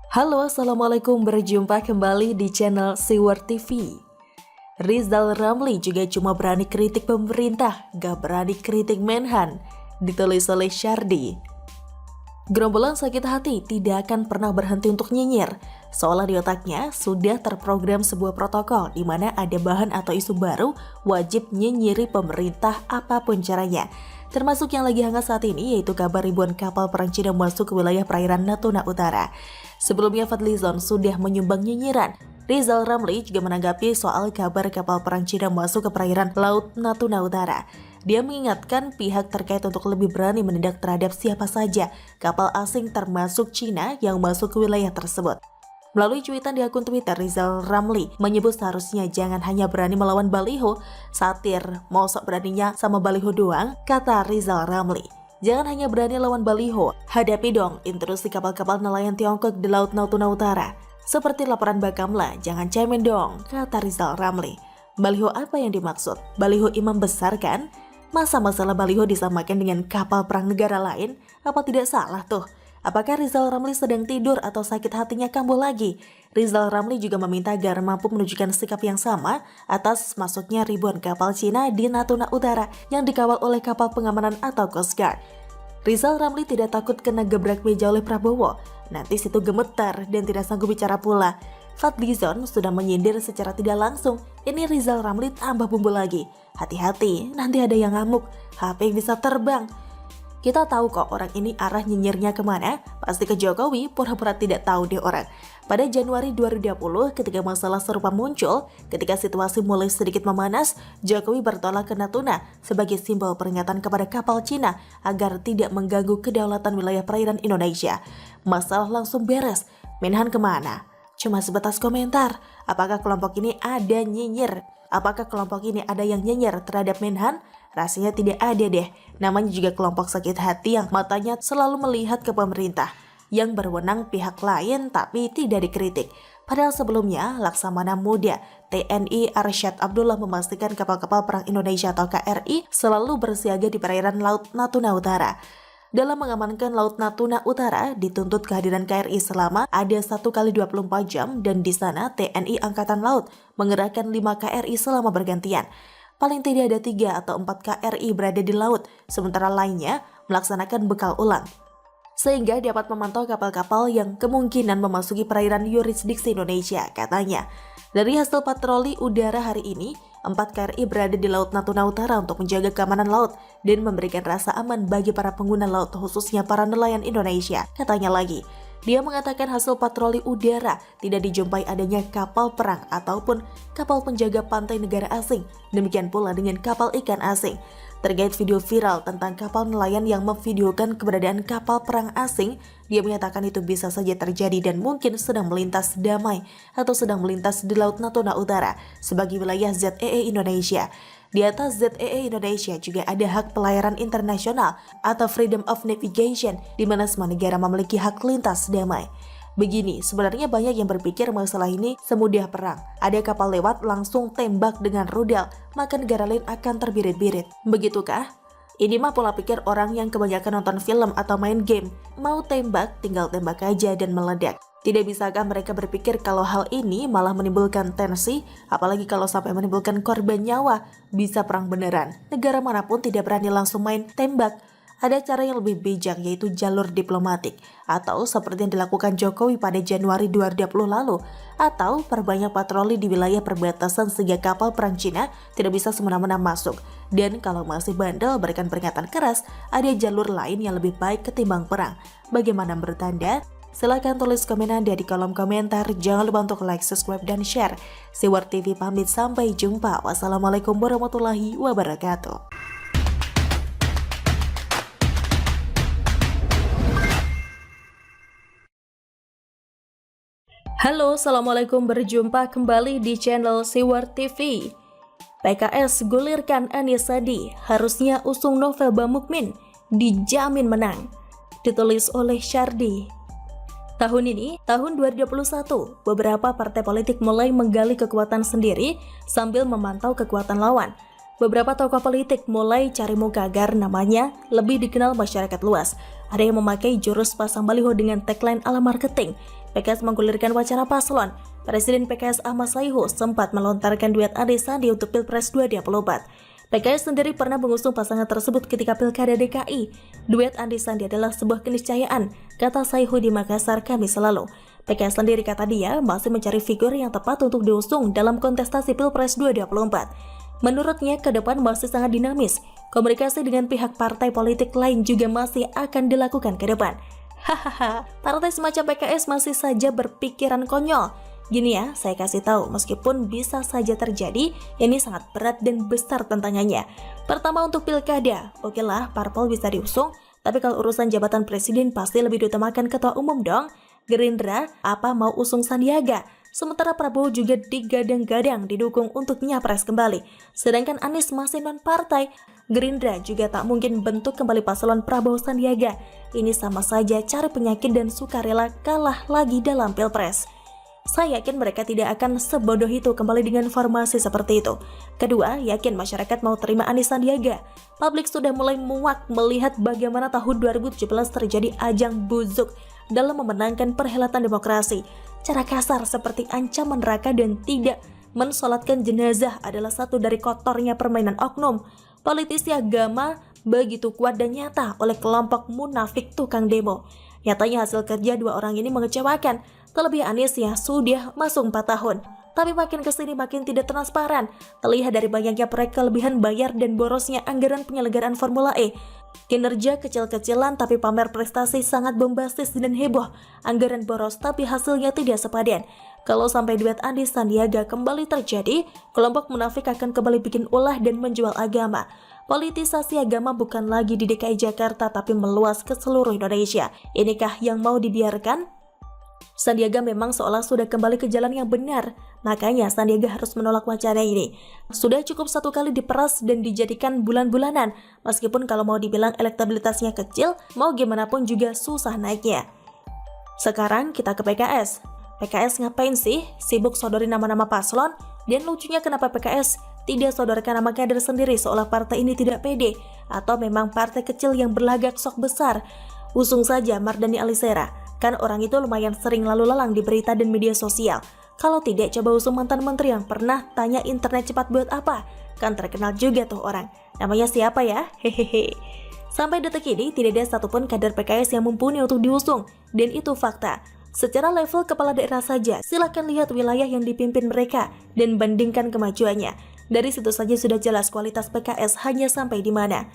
Halo, Assalamualaikum, berjumpa kembali di channel Siwar TV. Rizal Ramli juga cuma berani kritik pemerintah, gak berani kritik Menhan, ditulis oleh Syardi. Gerombolan sakit hati tidak akan pernah berhenti untuk nyinyir, seolah di otaknya sudah terprogram sebuah protokol di mana ada bahan atau isu baru wajib nyinyiri pemerintah apapun caranya. Termasuk yang lagi hangat saat ini yaitu kabar ribuan kapal perang Cina masuk ke wilayah perairan Natuna Utara. Sebelumnya Fadlizon sudah menyumbang nyinyiran. Rizal Ramli juga menanggapi soal kabar kapal perang Cina masuk ke perairan Laut Natuna Utara. Dia mengingatkan pihak terkait untuk lebih berani menindak terhadap siapa saja kapal asing termasuk Cina yang masuk ke wilayah tersebut. Melalui cuitan di akun Twitter, Rizal Ramli menyebut seharusnya jangan hanya berani melawan baliho, satir, mau sok beraninya sama baliho doang, kata Rizal Ramli. Jangan hanya berani lawan baliho, hadapi dong intrusi kapal-kapal nelayan Tiongkok di Laut Natuna Utara. Seperti laporan Bakamla, jangan cemen dong, kata Rizal Ramli. Baliho apa yang dimaksud? Baliho imam besar kan? Masa masalah baliho disamakan dengan kapal perang negara lain? Apa tidak salah tuh? Apakah Rizal Ramli sedang tidur atau sakit hatinya kambuh lagi? Rizal Ramli juga meminta agar mampu menunjukkan sikap yang sama atas masuknya ribuan kapal Cina di Natuna Utara yang dikawal oleh kapal pengamanan atau Coast Guard. Rizal Ramli tidak takut kena gebrak meja oleh Prabowo. Nanti situ gemetar dan tidak sanggup bicara pula. Fadlizon sudah menyindir secara tidak langsung. Ini Rizal Ramli tambah bumbu lagi. Hati-hati, nanti ada yang ngamuk. HP bisa terbang. Kita tahu kok orang ini arah nyinyirnya kemana. Pasti ke Jokowi, pura-pura tidak tahu deh orang. Pada Januari 2020, ketika masalah serupa muncul, ketika situasi mulai sedikit memanas, Jokowi bertolak ke Natuna sebagai simbol peringatan kepada kapal Cina agar tidak mengganggu kedaulatan wilayah perairan Indonesia. Masalah langsung beres. Menhan kemana? Cuma sebatas komentar. Apakah kelompok ini ada nyinyir? Apakah kelompok ini ada yang nyinyir terhadap Menhan? Rasanya tidak ada deh. Namanya juga kelompok sakit hati yang matanya selalu melihat ke pemerintah, yang berwenang pihak lain tapi tidak dikritik. Padahal sebelumnya, Laksamana Muda TNI Arsyad Abdullah memastikan kapal-kapal perang Indonesia atau KRI selalu bersiaga di perairan Laut Natuna Utara. Dalam mengamankan Laut Natuna Utara, dituntut kehadiran KRI selama ada 1x24 jam dan di sana TNI Angkatan Laut mengerahkan 5 KRI selama bergantian. Paling tidak ada 3 atau 4 KRI berada di laut, sementara lainnya melaksanakan bekal ulang. Sehingga dapat memantau kapal-kapal yang kemungkinan memasuki perairan yurisdiksi Indonesia, katanya. Dari hasil patroli udara hari ini, 4 KRI berada di Laut Natuna Utara untuk menjaga keamanan laut dan memberikan rasa aman bagi para pengguna laut khususnya para nelayan Indonesia, katanya lagi. Dia mengatakan hasil patroli udara tidak dijumpai adanya kapal perang ataupun kapal penjaga pantai negara asing, demikian pula dengan kapal ikan asing. Terkait video viral tentang kapal nelayan yang memvideokan keberadaan kapal perang asing, dia menyatakan itu bisa saja terjadi dan mungkin sedang melintas damai atau sedang melintas di Laut Natuna Utara sebagai wilayah ZEE Indonesia. Di atas ZEE Indonesia juga ada hak pelayaran internasional atau Freedom of Navigation, di mana semua negara memiliki hak lintas damai. Begini, sebenarnya banyak yang berpikir masalah ini semudah perang. Ada kapal lewat langsung tembak dengan rudal, maka negara lain akan terbirit-birit. Begitukah? Ini mah pola pikir orang yang kebanyakan nonton film atau main game. Mau tembak, tinggal tembak aja dan meledak. Tidak bisakah mereka berpikir kalau hal ini malah menimbulkan tensi, apalagi kalau sampai menimbulkan korban nyawa, bisa perang beneran. Negara manapun tidak berani langsung main tembak. Ada cara yang lebih bijak yaitu jalur diplomatik, atau seperti yang dilakukan Jokowi pada Januari 2020 lalu, atau perbanyak patroli di wilayah perbatasan sehingga kapal perang Cina tidak bisa semena-mena masuk. Dan kalau masih bandel berikan peringatan keras, ada jalur lain yang lebih baik ketimbang perang. Bagaimana menurut Anda? Silahkan tulis komen Anda di kolom komentar. Jangan lupa untuk like, subscribe, dan share. Siwar TV pamit, sampai jumpa. Wassalamualaikum warahmatullahi wabarakatuh. Halo, Assalamualaikum, berjumpa kembali di channel Siwar TV. PKS gulirkan Anies Sandi, harusnya usung Novel Bamukmin, dijamin menang. Ditulis oleh Syardi. Tahun ini, tahun 2021, beberapa partai politik mulai menggali kekuatan sendiri sambil memantau kekuatan lawan. Beberapa tokoh politik mulai cari muka agar namanya lebih dikenal masyarakat luas. Ada yang memakai jurus pasang baliho dengan tagline ala marketing. PKS menggulirkan wacana paslon. Presiden PKS Ahmad Sayhu sempat melontarkan duet Anies Sandi untuk Pilpres 2024. PKS sendiri pernah mengusung pasangan tersebut ketika Pilkada DKI. Duet Anies Sandi adalah sebuah keniscayaan, kata Sayhu di Makassar Kamis lalu. PKS sendiri, kata dia, masih mencari figur yang tepat untuk diusung dalam kontestasi Pilpres 2024. Menurutnya, ke depan masih sangat dinamis. Komunikasi dengan pihak partai politik lain juga masih akan dilakukan ke depan. Hahaha, partai semacam PKS masih saja berpikiran konyol. Gini ya, saya kasih tahu, meskipun bisa saja terjadi, ini sangat berat dan besar tantangannya. Pertama, untuk pilkada, oke lah, parpol bisa diusung, tapi kalau urusan jabatan presiden pasti lebih diutamakan ketua umum dong. Gerindra, apa mau usung Sandiaga? Sementara Prabowo juga digadang-gadang didukung untuk nyapres kembali. Sedangkan Anies masih non-partai, Gerindra juga tak mungkin bentuk kembali paslon Prabowo Sandiaga. Ini sama saja cari penyakit dan sukarela kalah lagi dalam Pilpres. Saya yakin mereka tidak akan sebodoh itu kembali dengan formasi seperti itu. Kedua, yakin masyarakat mau terima Anies Sandiaga. Publik sudah mulai muak melihat bagaimana tahun 2017 terjadi ajang buzuk dalam memenangkan perhelatan demokrasi. Cara kasar seperti ancaman neraka dan tidak mensolatkan jenazah adalah satu dari kotornya permainan oknum. Politisi agama begitu kuat dan nyata oleh kelompok munafik tukang demo. Nyatanya hasil kerja dua orang ini mengecewakan. Terlebih Anies yang sudah masuk 4 tahun. Tapi makin kesini makin tidak transparan. Terlihat dari banyaknya proyek kelebihan bayar dan borosnya anggaran penyelenggaraan Formula E. Kinerja kecil-kecilan tapi pamer prestasi sangat bombastis dan heboh. Anggaran boros tapi hasilnya tidak sepadan. Kalau sampai duet Anies Sandiaga kembali terjadi, kelompok munafik akan kembali bikin ulah dan menjual agama. Politisasi agama bukan lagi di DKI Jakarta tapi meluas ke seluruh Indonesia. Inikah yang mau dibiarkan? Sandiaga memang seolah sudah kembali ke jalan yang benar, makanya Sandiaga harus menolak wacana ini. Sudah cukup satu kali diperas dan dijadikan bulan-bulanan, meskipun kalau mau dibilang elektabilitasnya kecil, mau gimana pun juga susah naiknya. Sekarang kita ke PKS. PKS ngapain sih? Sibuk sodorin nama-nama paslon? Dan lucunya kenapa PKS tidak sodorkan nama kader sendiri seolah partai ini tidak pede, atau memang partai kecil yang berlagak sok besar? Usung saja Mardhani Alisera. Kan orang itu lumayan sering lalu lalang di berita dan media sosial. Kalau tidak, coba usung mantan menteri yang pernah tanya internet cepat buat apa. Kan terkenal juga tuh orang. Namanya siapa ya? Hehehe. Sampai detik ini tidak ada satupun kader PKS yang mumpuni untuk diusung. Dan itu fakta. Secara level kepala daerah saja, silahkan lihat wilayah yang dipimpin mereka dan bandingkan kemajuannya. Dari situ saja sudah jelas kualitas PKS hanya sampai di mana.